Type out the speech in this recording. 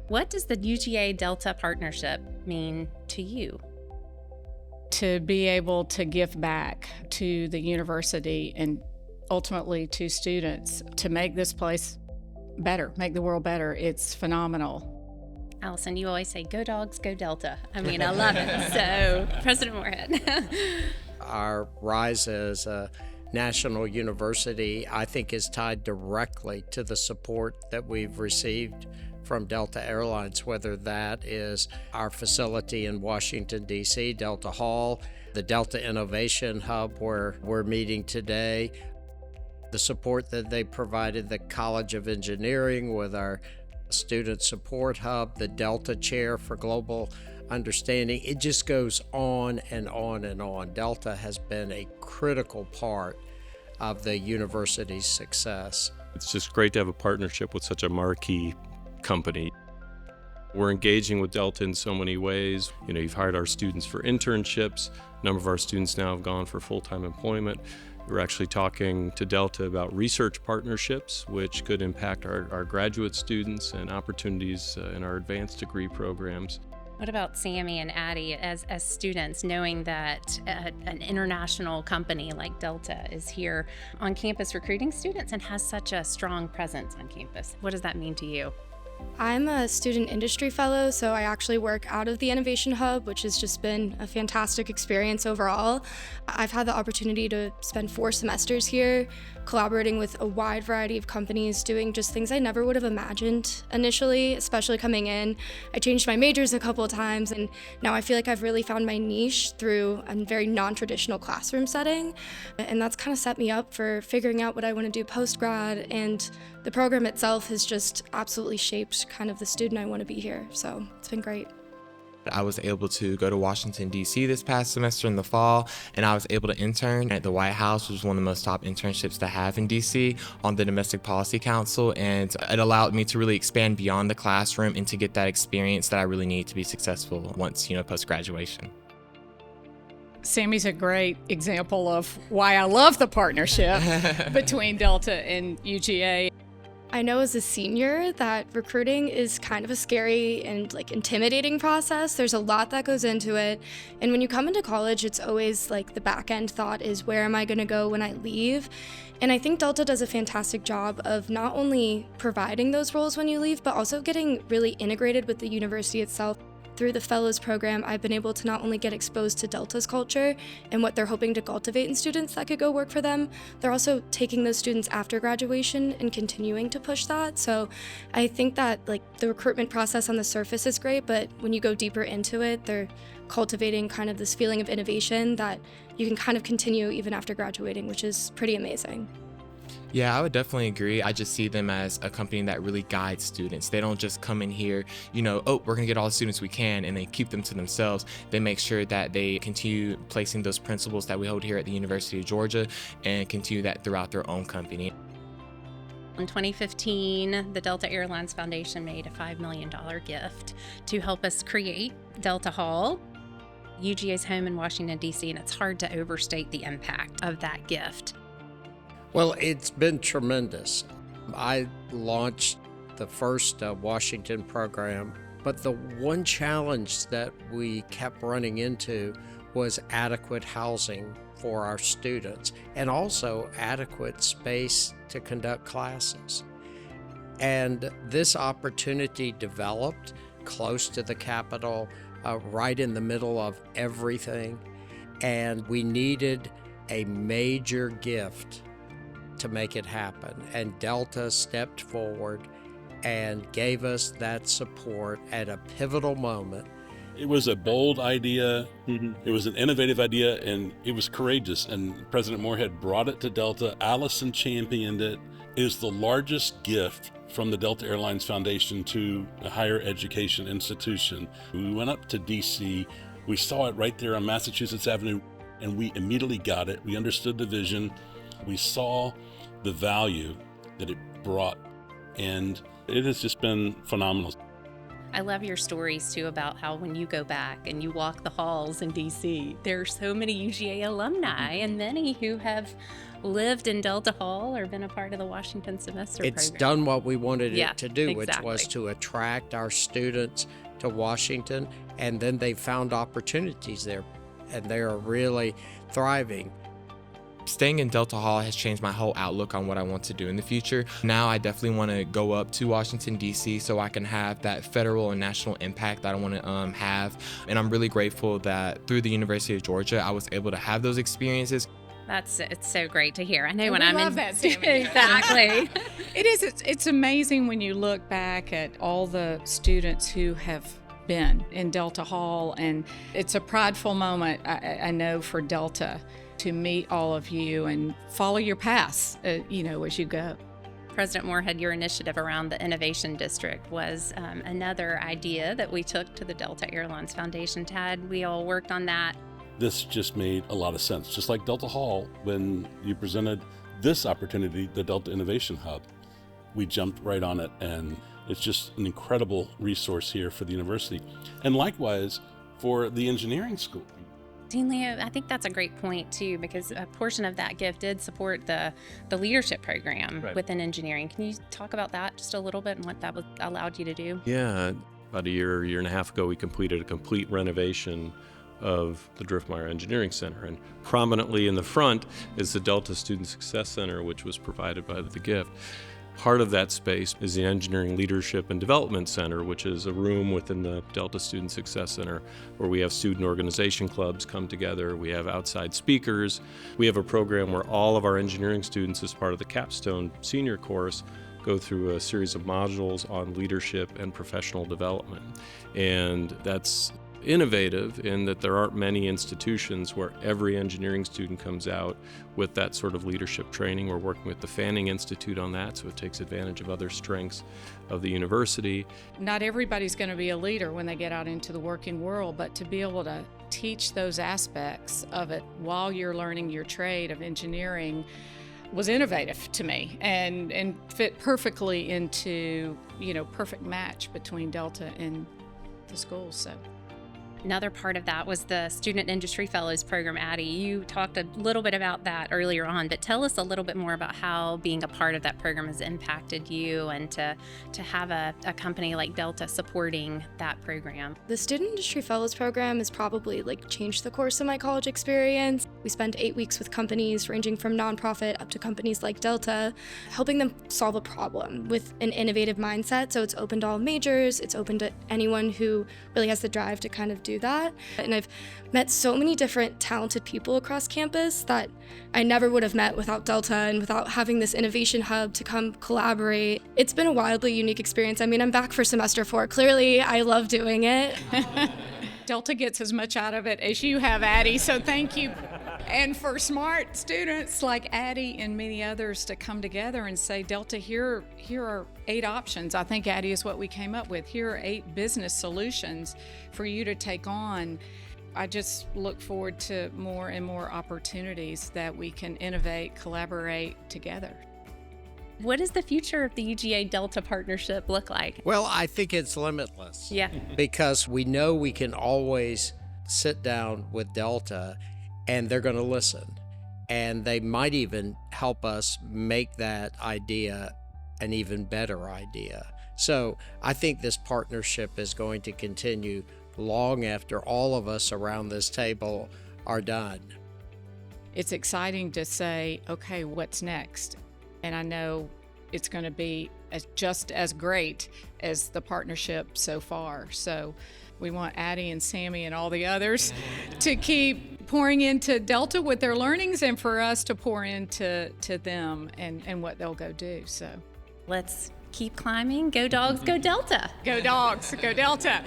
What does the UGA-Delta partnership mean to you? To be able to give back to the university and ultimately to students to make this place better, make the world better. It's phenomenal. Allison, you always say, go dogs, go Delta. I mean, I love it. So, President Moorhead. Our rise as a national university, I think, is tied directly to the support that we've received from Delta Airlines, whether that is our facility in Washington, D.C., Delta Hall, the Delta Innovation Hub where we're meeting today, the support that they provided the College of Engineering with our Student Support Hub, the Delta Chair for Global Understanding. It just goes on and on and on. Delta has been a critical part of the university's success. It's just great to have a partnership with such a marquee company. We're engaging with Delta in so many ways. You've hired our students for internships. A number of our students now have gone for full-time employment. We're actually talking to Delta about research partnerships, which could impact our graduate students and opportunities in our advanced degree programs. What about Sammy and Addie as students, knowing that an international company like Delta is here on campus recruiting students and has such a strong presence on campus? What does that mean to you? I'm a student industry fellow, so I actually work out of the Innovation Hub, which has just been a fantastic experience overall. I've had the opportunity to spend 4 semesters here, collaborating with a wide variety of companies, doing just things I never would have imagined initially, especially coming in. I changed my majors a couple of times, and now I feel like I've really found my niche through a very non-traditional classroom setting, and that's kind of set me up for figuring out what I want to do post-grad, and the program itself has just absolutely shaped kind of the student I want to be here, so it's been great. I was able to go to Washington, D.C. this past semester in the fall, and I was able to intern at the White House, which was one of the most top internships to have in D.C. on the Domestic Policy Council, and it allowed me to really expand beyond the classroom and to get that experience that I really need to be successful once, post-graduation. Sammy's a great example of why I love the partnership between Delta and UGA. I know as a senior that recruiting is kind of a scary and intimidating process. There's a lot that goes into it. And when you come into college, it's always the back end thought is, where am I going to go when I leave? And I think Delta does a fantastic job of not only providing those roles when you leave, but also getting really integrated with the university itself. Through the Fellows program, I've been able to not only get exposed to Delta's culture and what they're hoping to cultivate in students that could go work for them, they're also taking those students after graduation and continuing to push that. So I think that the recruitment process on the surface is great, but when you go deeper into it, they're cultivating kind of this feeling of innovation that you can kind of continue even after graduating, which is pretty amazing. Yeah, I would definitely agree. I just see them as a company that really guides students. They don't just come in here, we're going to get all the students we can, and they keep them to themselves. They make sure that they continue placing those principles that we hold here at the University of Georgia and continue that throughout their own company. In 2015, the Delta Airlines Foundation made a $5 million gift to help us create Delta Hall, UGA's home in Washington, D.C., and it's hard to overstate the impact of that gift. Well, it's been tremendous. I launched the first Washington program, but the one challenge that we kept running into was adequate housing for our students and also adequate space to conduct classes. And this opportunity developed close to the Capitol, right in the middle of everything, and we needed a major gift to make it happen. And Delta stepped forward and gave us that support at a pivotal moment. It was a bold idea, It was an innovative idea, and it was courageous. And President Moorhead brought it to Delta. Allison championed it. It is the largest gift from the Delta Airlines Foundation to a higher education institution. We went up to DC. We saw it right there on Massachusetts Avenue, and we immediately got it. We understood the vision. We saw the value that it brought, and it has just been phenomenal. I love your stories too about how when you go back and you walk the halls in DC, there are so many UGA alumni and many who have lived in Delta Hall or been a part of the Washington semester It's program. done what we wanted Yeah, it to do, which exactly. was to attract our students to Washington, and then they found opportunities there, and they are really thriving. Staying in Delta Hall has changed my whole outlook on what I want to do in the future. Now I definitely want to go up to Washington, D.C. so I can have that federal and national impact that I want to have. And I'm really grateful that through the University of Georgia, I was able to have those experiences. It's so great to hear. I know And when we I'm love in that, Sammy. exactly. It's amazing when you look back at all the students who have been in Delta Hall, and it's a prideful moment, I know, for Delta to meet all of you and follow your paths, as you go. President Moorhead, your initiative around the Innovation District was another idea that we took to the Delta Airlines Foundation. Tad, we all worked on that. This just made a lot of sense. Just like Delta Hall, when you presented this opportunity, the Delta Innovation Hub, we jumped right on it, and it's just an incredible resource here for the university. And likewise for the engineering school. Dean Leo, I think that's a great point too, because a portion of that gift did support the leadership program within engineering. Can you talk about that just a little bit and what that allowed you to do? Yeah, about a year and a half ago, we completed a complete renovation of the Driftmeyer Engineering Center. And prominently in the front is the Delta Student Success Center, which was provided by the gift. Part of that space is the Engineering Leadership and Development Center, which is a room within the Delta Student Success Center where we have student organization clubs come together. We have outside speakers. We have a program where all of our engineering students, as part of the capstone senior course, go through a series of modules on leadership and professional development. And that's innovative in that there aren't many institutions where every engineering student comes out with that sort of leadership training. We're working with the Fanning Institute on that, so it takes advantage of other strengths of the university. Not everybody's going to be a leader when they get out into the working world, but to be able to teach those aspects of it while you're learning your trade of engineering was innovative to me and fit perfectly into, perfect match between Delta and the schools. So. Another part of that was the Student Industry Fellows Program. Addie, you talked a little bit about that earlier on, but tell us a little bit more about how being a part of that program has impacted you and to have a company like Delta supporting that program. The Student Industry Fellows Program has probably changed the course of my college experience. We spent 8 weeks with companies ranging from nonprofit up to companies like Delta, helping them solve a problem with an innovative mindset. So it's open to all majors, it's open to anyone who really has the drive to kind of do that. And I've met so many different talented people across campus that I never would have met without Delta and without having this innovation hub to come collaborate. It's been a wildly unique experience. I mean, I'm back for semester 4. Clearly, I love doing it. Delta gets as much out of it as you have, Addie, so thank you. And for smart students like Addie and many others to come together and say, Delta, here are 8 options. I think, Addie, is what we came up with. Here are 8 business solutions for you to take on. I just look forward to more and more opportunities that we can innovate, collaborate together. What does the future of the UGA-Delta partnership look like? Well, I think it's limitless. Yeah. Because we know we can always sit down with Delta and they're going to listen. And they might even help us make that idea an even better idea. So I think this partnership is going to continue long after all of us around this table are done. It's exciting to say, okay, what's next? And I know it's going to be just as great as the partnership so far. So we want Addie and Sammy and all the others to keep pouring into Delta with their learnings and for us to pour into them and what they'll go do. So let's keep climbing. Go Dogs, go Delta. Go Dogs, go Delta.